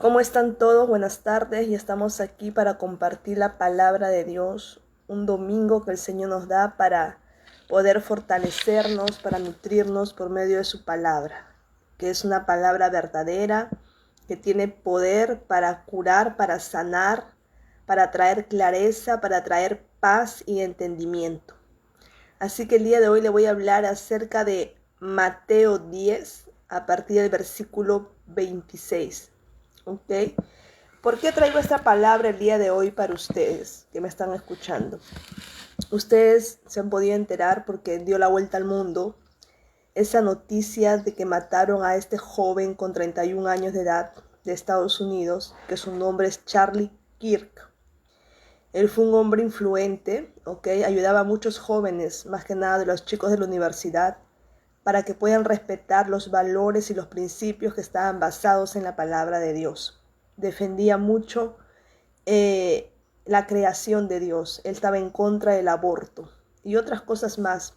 ¿Cómo están todos? Buenas tardes y estamos aquí para compartir la palabra de Dios, un domingo que el Señor nos da para poder fortalecernos, para nutrirnos por medio de su palabra, que es una palabra verdadera, que tiene poder para curar, para sanar, para traer clareza, para traer paz y entendimiento. Así que el día de hoy le voy a hablar acerca de Mateo 10 a partir del versículo 26. ¿Ok? ¿Por qué traigo esta palabra el día de hoy para ustedes que me están escuchando? Ustedes se han podido enterar porque dio la vuelta al mundo esa noticia de que mataron a este joven con 31 años de edad de Estados Unidos, que su nombre es Charlie Kirk. Él fue un hombre influente, ¿ok? Ayudaba a muchos jóvenes, más que nada de los chicos de la universidad, para que puedan respetar los valores y los principios que estaban basados en la palabra de Dios. Defendía mucho la creación de Dios. Él estaba en contra del aborto y otras cosas más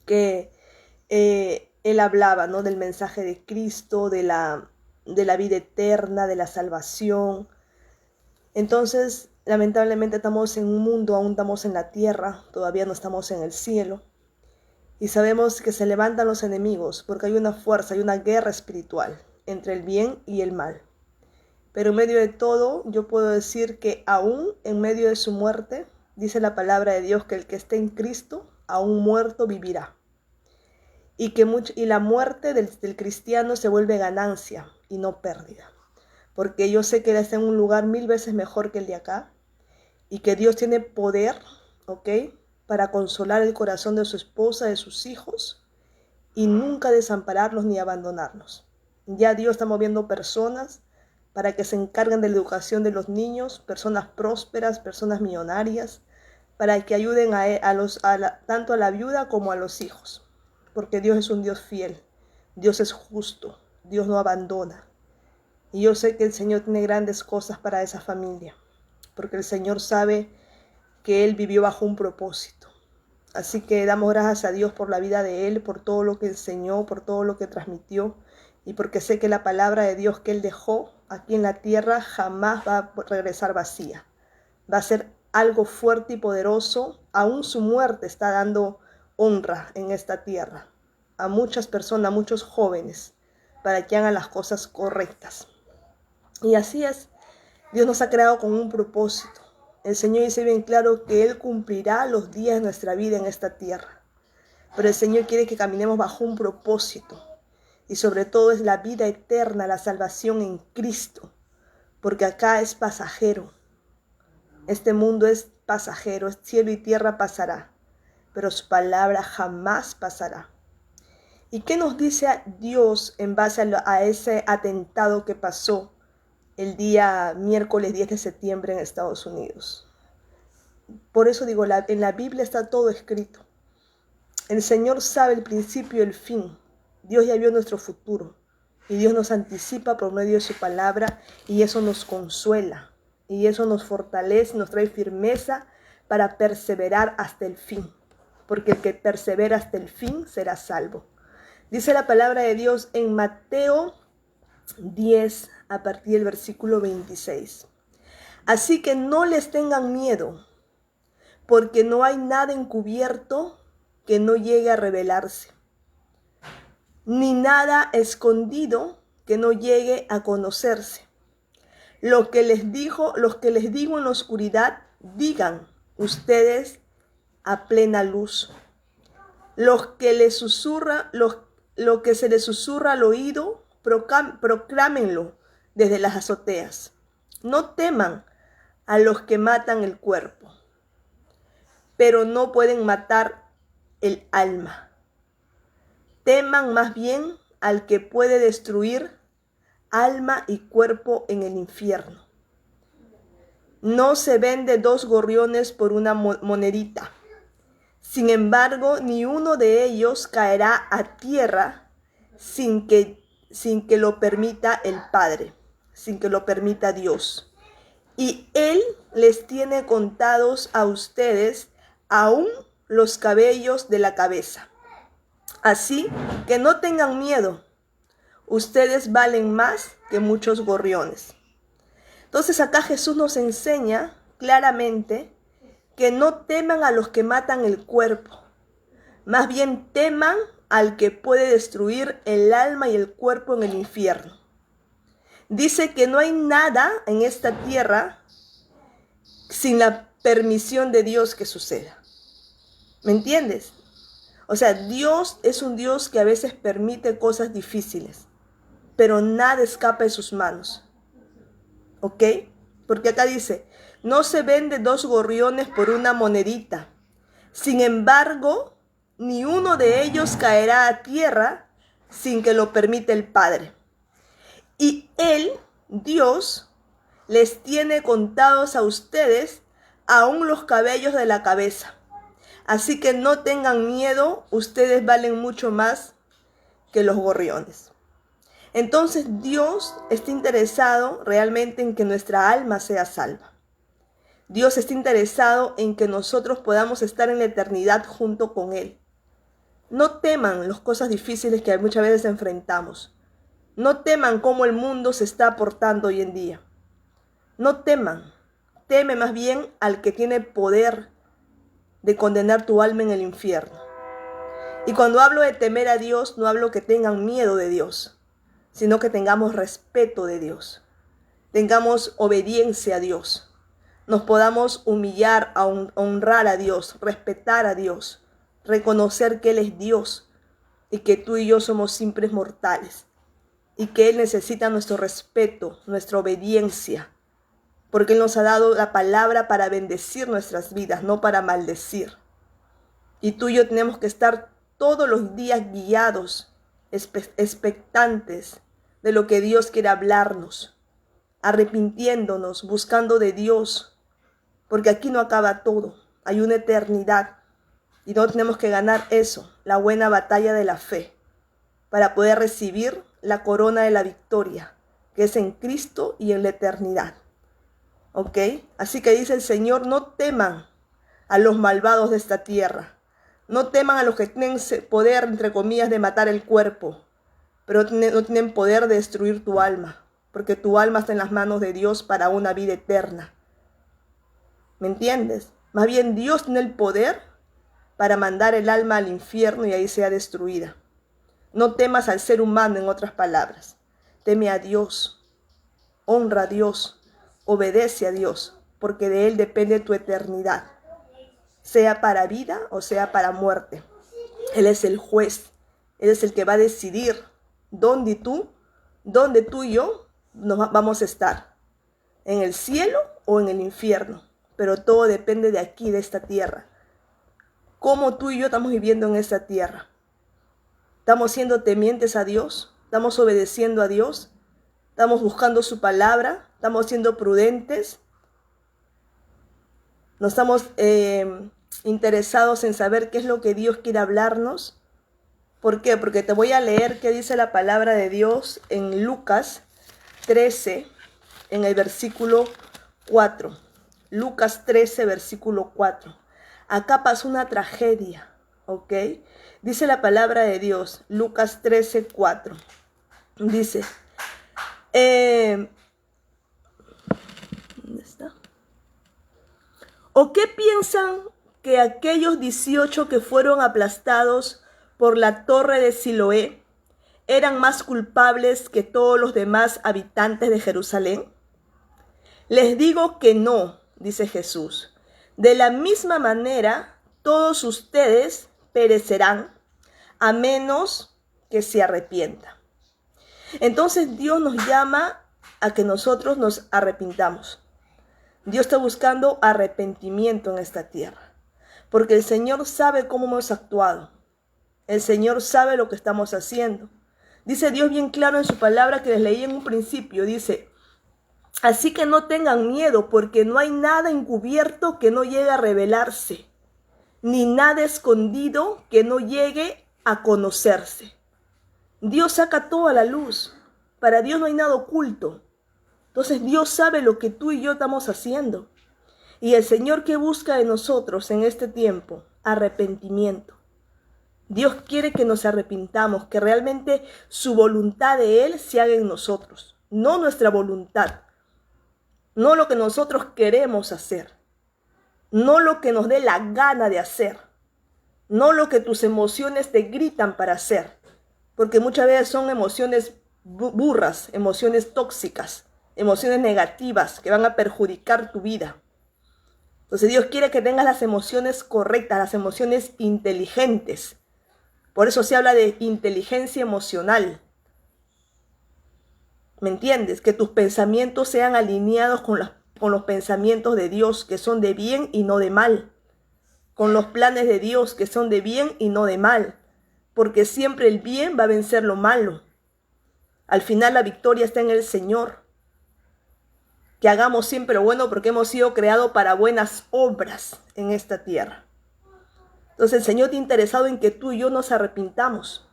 que él hablaba, ¿no? Del mensaje de Cristo, de la vida eterna, de la salvación. Entonces, lamentablemente estamos en un mundo, aún estamos en la tierra, todavía no estamos en el cielo. Y sabemos que se levantan los enemigos porque hay una fuerza, hay una guerra espiritual entre el bien y el mal. Pero en medio de todo, yo puedo decir que aún en medio de su muerte, dice la palabra de Dios que el que esté en Cristo, aún muerto vivirá. Y la muerte del cristiano se vuelve ganancia y no pérdida. Porque yo sé que él está en un lugar 1000 veces mejor que el de acá y que Dios tiene poder, ¿ok?, para consolar el corazón de su esposa, de sus hijos, y nunca desampararlos ni abandonarlos. Ya Dios está moviendo personas para que se encarguen de la educación de los niños, personas prósperas, personas millonarias, para que ayuden tanto a la viuda como a los hijos. Porque Dios es un Dios fiel, Dios es justo, Dios no abandona. Y yo sé que el Señor tiene grandes cosas para esa familia, porque el Señor sabe que Él vivió bajo un propósito. Así que damos gracias a Dios por la vida de Él, por todo lo que enseñó, por todo lo que transmitió, y porque sé que la palabra de Dios que Él dejó aquí en la tierra jamás va a regresar vacía. Va a ser algo fuerte y poderoso. Aún su muerte está dando honra en esta tierra a muchas personas, a muchos jóvenes, para que hagan las cosas correctas. Y así es, Dios nos ha creado con un propósito. El Señor dice bien claro que Él cumplirá los días de nuestra vida en esta tierra. Pero el Señor quiere que caminemos bajo un propósito. Y sobre todo es la vida eterna, la salvación en Cristo. Porque acá es pasajero. Este mundo es pasajero, cielo y tierra pasará. Pero su palabra jamás pasará. ¿Y qué nos dice Dios en base a ese atentado que pasó el día miércoles 10 de septiembre en Estados Unidos? Por eso digo, en la Biblia está todo escrito. El Señor sabe el principio y el fin. Dios ya vio nuestro futuro. Y Dios nos anticipa por medio de su palabra. Y eso nos consuela. Y eso nos fortalece, nos trae firmeza para perseverar hasta el fin. Porque el que persevera hasta el fin será salvo. Dice la palabra de Dios en Mateo 10 a partir del versículo 26. Así que no les tengan miedo, porque no hay nada encubierto que no llegue a revelarse, ni nada escondido que no llegue a conocerse. Lo que les digo en la oscuridad, digan ustedes a plena luz. Lo que se les susurra al oído, proclámenlo desde las azoteas. No teman a los que matan el cuerpo, pero no pueden matar el alma. Teman más bien al que puede destruir alma y cuerpo en el infierno. No se vende 2 gorriones por una monedita. Sin embargo, ni uno de ellos caerá a tierra sin que lo permita el Padre, sin que lo permita Dios. Y Él les tiene contados a ustedes aún los cabellos de la cabeza. Así que no tengan miedo. Ustedes valen más que muchos gorriones. Entonces acá Jesús nos enseña claramente que no teman a los que matan el cuerpo, más bien teman al que puede destruir el alma y el cuerpo en el infierno. Dice que no hay nada en esta tierra sin la permisión de Dios que suceda. ¿Me entiendes? O sea, Dios es un Dios que a veces permite cosas difíciles, pero nada escapa de sus manos. ¿Ok? Porque acá dice, no se vende 2 gorriones por una monedita. Sin embargo, ni uno de ellos caerá a tierra sin que lo permita el Padre. Y Él, Dios, les tiene contados a ustedes aún los cabellos de la cabeza. Así que no tengan miedo, ustedes valen mucho más que los gorriones. Entonces Dios está interesado realmente en que nuestra alma sea salva. Dios está interesado en que nosotros podamos estar en la eternidad junto con Él. No teman las cosas difíciles que muchas veces enfrentamos. No teman cómo el mundo se está portando hoy en día. No teman. Teme más bien al que tiene poder de condenar tu alma en el infierno. Y cuando hablo de temer a Dios, no hablo que tengan miedo de Dios, sino que tengamos respeto de Dios, tengamos obediencia a Dios, nos podamos humillar, honrar a Dios, respetar a Dios, reconocer que Él es Dios y que tú y yo somos simples mortales y que Él necesita nuestro respeto, nuestra obediencia, porque Él nos ha dado la palabra para bendecir nuestras vidas, no para maldecir. Y tú y yo tenemos que estar todos los días guiados, expectantes de lo que Dios quiere hablarnos, arrepintiéndonos, buscando de Dios, porque aquí no acaba todo, hay una eternidad y no tenemos que ganar eso, la buena batalla de la fe, para poder recibir la corona de la victoria, que es en Cristo y en la eternidad. ¿Ok? Así que dice el Señor, no teman a los malvados de esta tierra, no teman a los que tienen poder, entre comillas, de matar el cuerpo, pero no tienen poder de destruir tu alma, porque tu alma está en las manos de Dios para una vida eterna. ¿Me entiendes? Más bien Dios tiene el poder para mandar el alma al infierno y ahí sea destruida. No temas al ser humano, en otras palabras. Teme a Dios, honra a Dios, obedece a Dios, porque de Él depende tu eternidad, sea para vida o sea para muerte. Él es el juez, Él es el que va a decidir dónde tú y yo nos vamos a estar, en el cielo o en el infierno, pero todo depende de aquí, de esta tierra. Cómo tú y yo estamos viviendo en esta tierra. ¿Estamos siendo temientes a Dios? ¿Estamos obedeciendo a Dios? ¿Estamos buscando su palabra? ¿Estamos siendo prudentes? ¿No estamos interesados en saber qué es lo que Dios quiere hablarnos? ¿Por qué? Porque te voy a leer qué dice la palabra de Dios en Lucas 13, en el versículo 4. Lucas 13, versículo 4. Acá pasó una tragedia, ¿ok? Dice la palabra de Dios, Lucas 13, 4. Dice, ¿dónde está? ¿O qué piensan que aquellos 18 que fueron aplastados por la torre de Siloé eran más culpables que todos los demás habitantes de Jerusalén? Les digo que no, dice Jesús. De la misma manera, todos ustedes perecerán, a menos que se arrepientan. Entonces Dios nos llama a que nosotros nos arrepintamos. Dios está buscando arrepentimiento en esta tierra, porque el Señor sabe cómo hemos actuado. El Señor sabe lo que estamos haciendo. Dice Dios bien claro en su palabra que les leí en un principio. Dice, así que no tengan miedo, porque no hay nada encubierto que no llegue a revelarse, ni nada escondido que no llegue a conocerse. Dios saca todo a la luz. Para Dios no hay nada oculto. Entonces Dios sabe lo que tú y yo estamos haciendo. Y el Señor, ¿qué busca de nosotros en este tiempo? Arrepentimiento. Dios quiere que nos arrepintamos, que realmente su voluntad de Él se haga en nosotros, no nuestra voluntad, no lo que nosotros queremos hacer, no lo que nos dé la gana de hacer, no lo que tus emociones te gritan para hacer, porque muchas veces son emociones burras, emociones tóxicas, emociones negativas que van a perjudicar tu vida. Entonces Dios quiere que tengas las emociones correctas, las emociones inteligentes. Por eso se habla de inteligencia emocional. ¿Me entiendes? Que tus pensamientos sean alineados con los pensamientos de Dios, que son de bien y no de mal. Con los planes de Dios, que son de bien y no de mal. Porque siempre el bien va a vencer lo malo. Al final la victoria está en el Señor. Que hagamos siempre lo bueno porque hemos sido creados para buenas obras en esta tierra. Entonces el Señor está interesado en que tú y yo nos arrepintamos.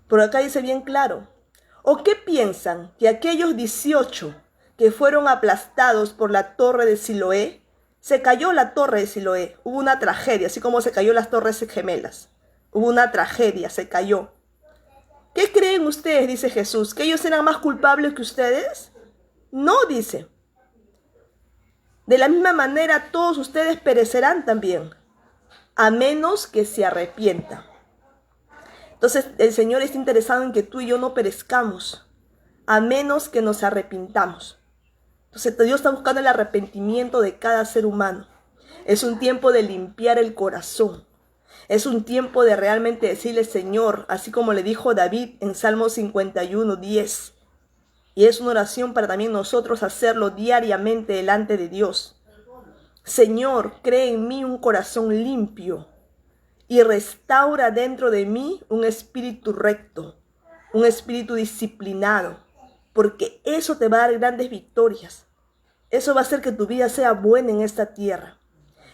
Por acá dice bien claro. ¿O qué piensan que aquellos 18 que fueron aplastados por la torre de Siloé? Se cayó la torre de Siloé. Hubo una tragedia, así como se cayó las torres gemelas. Hubo una tragedia, se cayó. ¿Qué creen ustedes? Dice Jesús. ¿Que ellos eran más culpables que ustedes? No, dice. De la misma manera todos ustedes perecerán también, a menos que se arrepientan. Entonces el Señor está interesado en que tú y yo no perezcamos, a menos que nos arrepintamos. Entonces Dios está buscando el arrepentimiento de cada ser humano. Es un tiempo de limpiar el corazón. Es un tiempo de realmente decirle, Señor, así como le dijo David en Salmo 51:10. Y es una oración para también nosotros hacerlo diariamente delante de Dios. Señor, crea en mí un corazón limpio y restaura dentro de mí un espíritu recto, un espíritu disciplinado, porque eso te va a dar grandes victorias. Eso va a hacer que tu vida sea buena en esta tierra.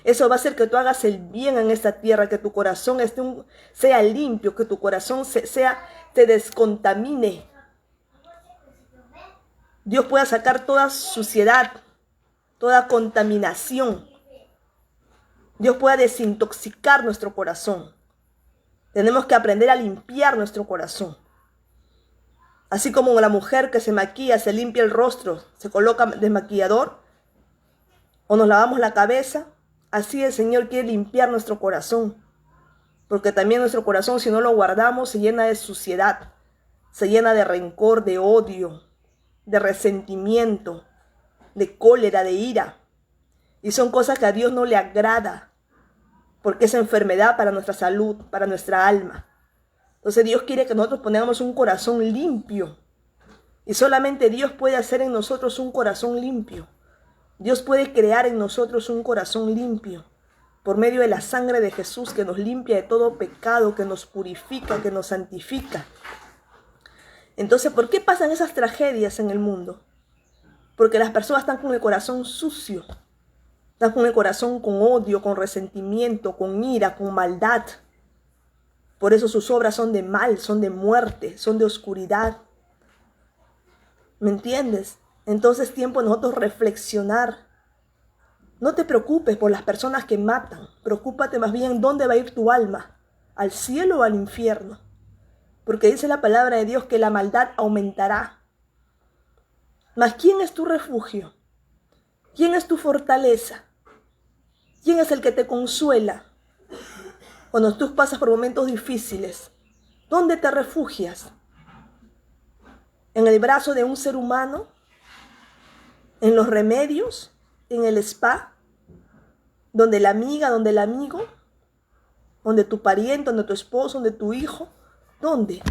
Eso va a hacer que tú hagas el bien en esta tierra, que tu corazón sea limpio, que tu corazón te descontamine. Dios pueda sacar toda suciedad, toda contaminación. Dios pueda desintoxicar nuestro corazón. Tenemos que aprender a limpiar nuestro corazón. Así como la mujer que se maquilla, se limpia el rostro, se coloca desmaquillador, o nos lavamos la cabeza, así el Señor quiere limpiar nuestro corazón. Porque también nuestro corazón, si no lo guardamos, se llena de suciedad, se llena de rencor, de odio, de resentimiento, de cólera, de ira. Y son cosas que a Dios no le agrada, porque es enfermedad para nuestra salud, para nuestra alma. Entonces Dios quiere que nosotros pongamos un corazón limpio. Y solamente Dios puede hacer en nosotros un corazón limpio. Dios puede crear en nosotros un corazón limpio por medio de la sangre de Jesús que nos limpia de todo pecado, que nos purifica, que nos santifica. Entonces, ¿por qué pasan esas tragedias en el mundo? Porque las personas están con el corazón sucio, están con el corazón con odio, con resentimiento, con ira, con maldad. Por eso sus obras son de mal, son de muerte, son de oscuridad. ¿Me entiendes? Entonces es tiempo de nosotros reflexionar. No te preocupes por las personas que matan. Preocúpate más bien dónde va a ir tu alma, al cielo o al infierno. Porque dice la palabra de Dios que la maldad aumentará. Mas ¿quién es tu refugio? ¿Quién es tu fortaleza? ¿Quién es el que te consuela cuando tú pasas por momentos difíciles? ¿Dónde te refugias? ¿En el brazo de un ser humano? ¿En los remedios? ¿En el spa? ¿Donde la amiga? ¿Donde el amigo? ¿Donde tu pariente? ¿Donde tu esposo? ¿Donde tu hijo? ¿Dónde?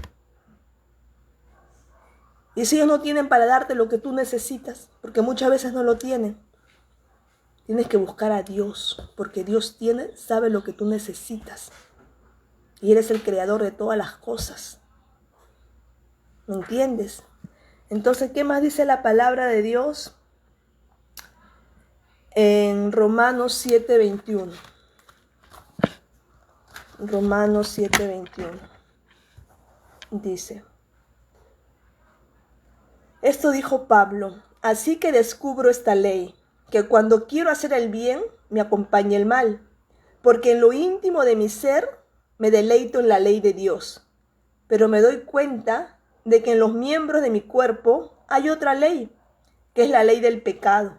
Y si ellos no tienen para darte lo que tú necesitas, porque muchas veces no lo tienen, tienes que buscar a Dios, porque Dios sabe lo que tú necesitas. Y eres el creador de todas las cosas. ¿Me entiendes? Entonces, ¿qué más dice la palabra de Dios? En Romanos 7:21. Romanos 7:21. Dice: esto dijo Pablo, así que descubro esta ley, que cuando quiero hacer el bien, me acompaña el mal, porque en lo íntimo de mi ser me deleito en la ley de Dios, pero me doy cuenta de que en los miembros de mi cuerpo hay otra ley, que es la ley del pecado.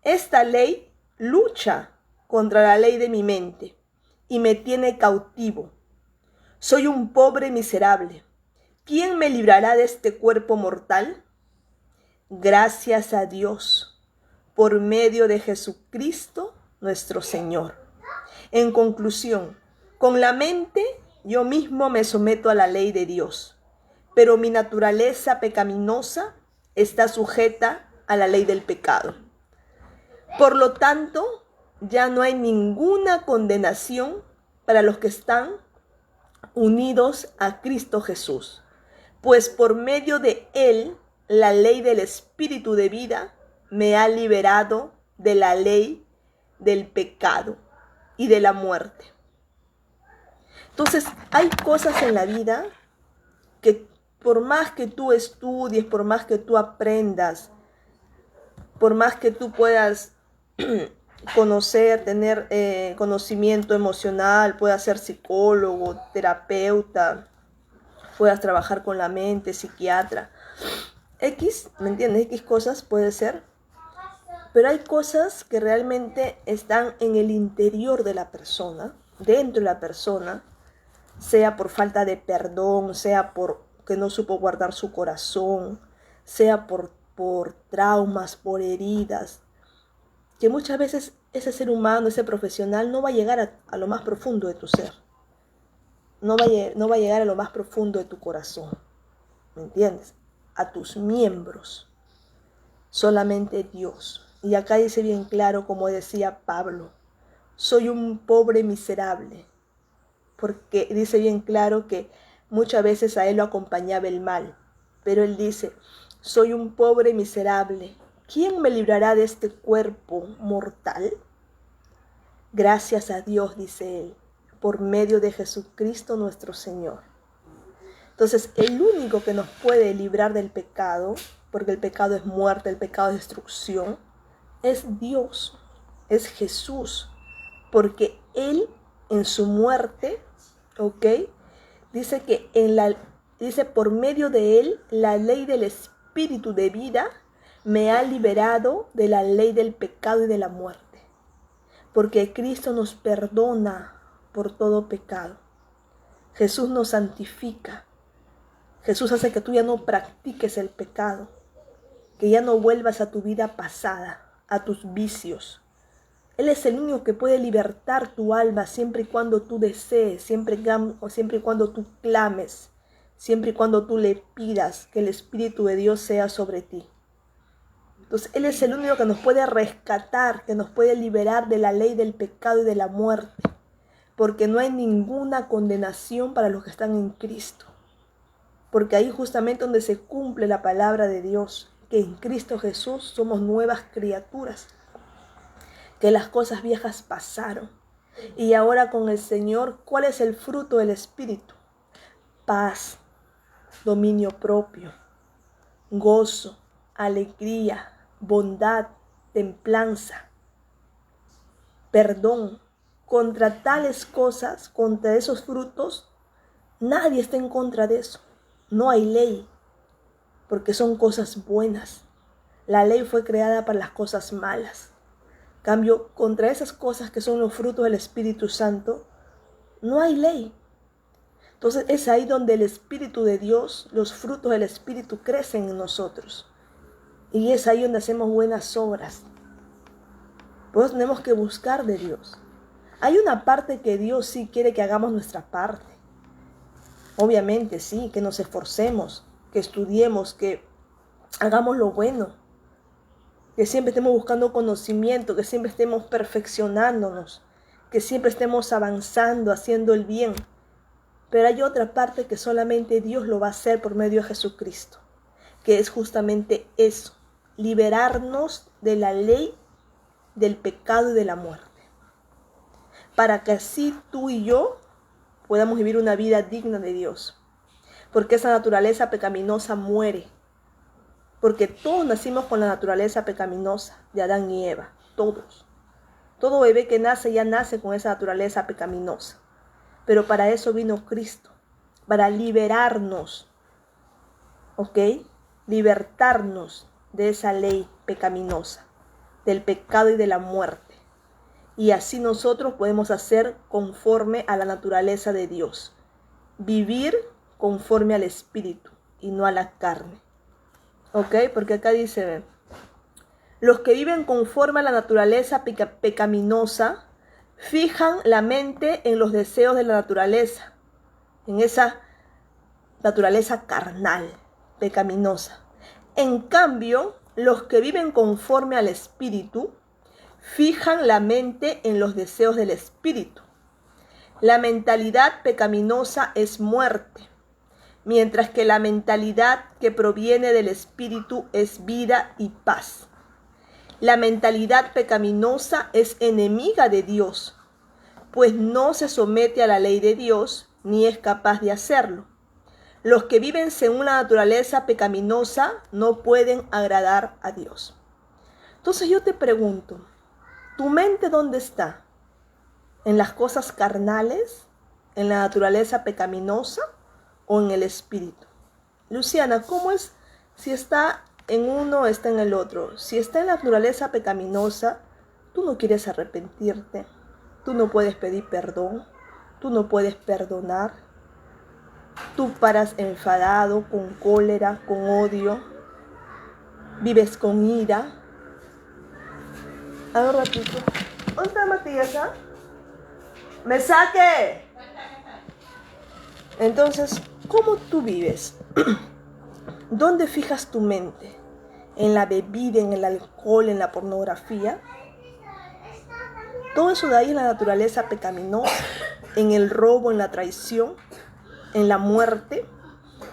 Esta ley lucha contra la ley de mi mente y me tiene cautivo. Soy un pobre miserable. ¿Quién me librará de este cuerpo mortal? Gracias a Dios, por medio de Jesucristo nuestro Señor. En conclusión, con la mente yo mismo me someto a la ley de Dios, pero mi naturaleza pecaminosa está sujeta a la ley del pecado. Por lo tanto, ya no hay ninguna condenación para los que están unidos a Cristo Jesús, pues por medio de Él, la ley del Espíritu de vida me ha liberado de la ley del pecado y de la muerte. Entonces, hay cosas en la vida que por más que tú estudies, por más que tú aprendas, por más que tú puedas conocer, tener conocimiento emocional, puedas ser psicólogo, terapeuta, puedas trabajar con la mente, psiquiatra, ¿me entiendes? X cosas puede ser, pero hay cosas que realmente están en el interior de la persona, dentro de la persona, sea por falta de perdón, sea por que no supo guardar su corazón, sea por traumas, por heridas, que muchas veces ese ser humano, ese profesional no va a llegar a lo más profundo de tu ser, no va a llegar a lo más profundo de tu corazón, ¿me entiendes? A tus miembros, solamente Dios. Y acá dice bien claro, como decía Pablo, soy un pobre miserable, porque dice bien claro que muchas veces a él lo acompañaba el mal, pero él dice, soy un pobre miserable, ¿quién me librará de este cuerpo mortal? Gracias a Dios, dice él, por medio de Jesucristo nuestro Señor. Entonces, el único que nos puede librar del pecado, porque el pecado es muerte, el pecado es destrucción, es Dios, es Jesús, porque Él en su muerte, ¿ok? Dice que dice por medio de Él, la ley del Espíritu de vida me ha liberado de la ley del pecado y de la muerte, porque Cristo nos perdona por todo pecado. Jesús nos santifica. Jesús hace que tú ya no practiques el pecado, que ya no vuelvas a tu vida pasada, a tus vicios. Él es el único que puede libertar tu alma siempre y cuando tú desees, siempre y cuando tú clames, siempre y cuando tú le pidas que el Espíritu de Dios sea sobre ti. Entonces, Él es el único que nos puede rescatar, que nos puede liberar de la ley del pecado y de la muerte, porque no hay ninguna condenación para los que están en Cristo. Porque ahí justamente donde se cumple la palabra de Dios, que en Cristo Jesús somos nuevas criaturas, que las cosas viejas pasaron. Y ahora con el Señor, ¿cuál es el fruto del Espíritu? Paz, dominio propio, gozo, alegría, bondad, templanza, perdón. Contra tales cosas, contra esos frutos, nadie está en contra de eso. No hay ley, porque son cosas buenas. La ley fue creada para las cosas malas. En cambio, contra esas cosas que son los frutos del Espíritu Santo, no hay ley. Entonces es ahí donde el Espíritu de Dios, los frutos del Espíritu crecen en nosotros. Y es ahí donde hacemos buenas obras. Por eso tenemos que buscar de Dios. Hay una parte que Dios sí quiere que hagamos nuestra parte. Obviamente sí, que nos esforcemos, que estudiemos, que hagamos lo bueno, que siempre estemos buscando conocimiento, que siempre estemos perfeccionándonos, que siempre estemos avanzando, haciendo el bien. Pero hay otra parte que solamente Dios lo va a hacer por medio de Jesucristo, que es justamente eso, liberarnos de la ley del pecado y de la muerte, para que así tú y yo podamos vivir una vida digna de Dios, porque esa naturaleza pecaminosa muere, porque todos nacimos con la naturaleza pecaminosa de Adán y Eva, todos. Todo bebé que nace ya nace con esa naturaleza pecaminosa. Pero para eso vino Cristo, para liberarnos, ¿ok? Libertarnos de esa ley pecaminosa, del pecado y de la muerte. Y así nosotros podemos hacer conforme a la naturaleza de Dios. Vivir conforme al Espíritu y no a la carne. ¿Ok? Porque acá dice, los que viven conforme a la naturaleza pecaminosa fijan la mente en los deseos de la naturaleza, en esa naturaleza carnal, pecaminosa. En cambio, los que viven conforme al Espíritu fijan la mente en los deseos del Espíritu. La mentalidad pecaminosa es muerte, mientras que la mentalidad que proviene del Espíritu es vida y paz. La mentalidad pecaminosa es enemiga de Dios, pues no se somete a la ley de Dios ni es capaz de hacerlo. Los que viven según la naturaleza pecaminosa no pueden agradar a Dios. Entonces yo te pregunto, ¿tu mente dónde está? ¿En las cosas carnales? ¿En la naturaleza pecaminosa? ¿O en el espíritu? Luciana, ¿cómo es si está en uno o está en el otro? Si está en la naturaleza pecaminosa, tú no quieres arrepentirte, tú no puedes pedir perdón, tú no puedes perdonar, tú paras enfadado, con cólera, con odio, vives con ira. A ver, ratito. ¿Dónde está Matías? ¡Me saque! Entonces, ¿cómo tú vives? ¿Dónde fijas tu mente? ¿En la bebida, en el alcohol, en la pornografía? Todo eso de ahí es la naturaleza pecaminosa, en el robo, en la traición, en la muerte,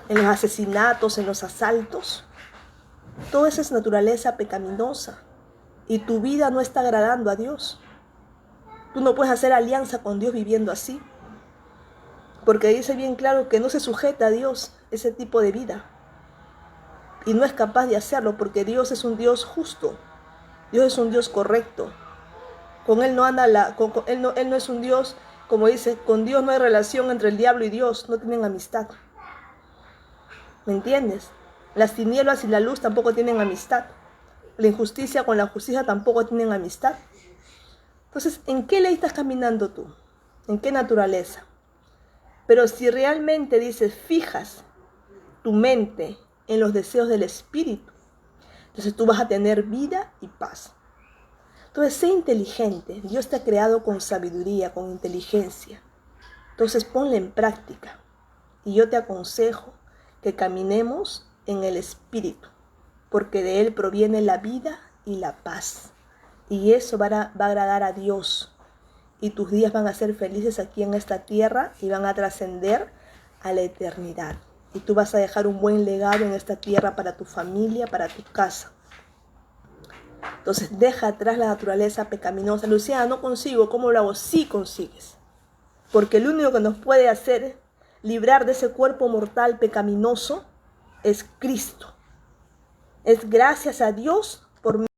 en los asesinatos, en los asaltos. Todo eso es naturaleza pecaminosa y tu vida no está agradando a Dios. Tú no puedes hacer alianza con Dios viviendo así, porque dice bien claro que no se sujeta a Dios ese tipo de vida. Y no es capaz de hacerlo porque Dios es un Dios justo. Dios es un Dios correcto. Con Él no anda Él no es un Dios, como dice, con Dios no hay relación entre el diablo y Dios. No tienen amistad. ¿Me entiendes? Las tinieblas y la luz tampoco tienen amistad. La injusticia con la justicia tampoco tienen amistad. Entonces, ¿en qué ley estás caminando tú? ¿En qué naturaleza? Pero si realmente dices, fijas tu mente en los deseos del Espíritu, entonces tú vas a tener vida y paz. Entonces, sé inteligente. Dios te ha creado con sabiduría, con inteligencia. Entonces, ponla en práctica. Y yo te aconsejo que caminemos en el Espíritu, porque de Él proviene la vida y la paz. Y eso va a agradar a Dios. Y tus días van a ser felices aquí en esta tierra y van a trascender a la eternidad. Y tú vas a dejar un buen legado en esta tierra para tu familia, para tu casa. Entonces deja atrás la naturaleza pecaminosa. Luciana, no consigo. ¿Cómo lo hago? Sí consigues. Porque el único que nos puede hacer librar de ese cuerpo mortal pecaminoso es Cristo. Es gracias a Dios por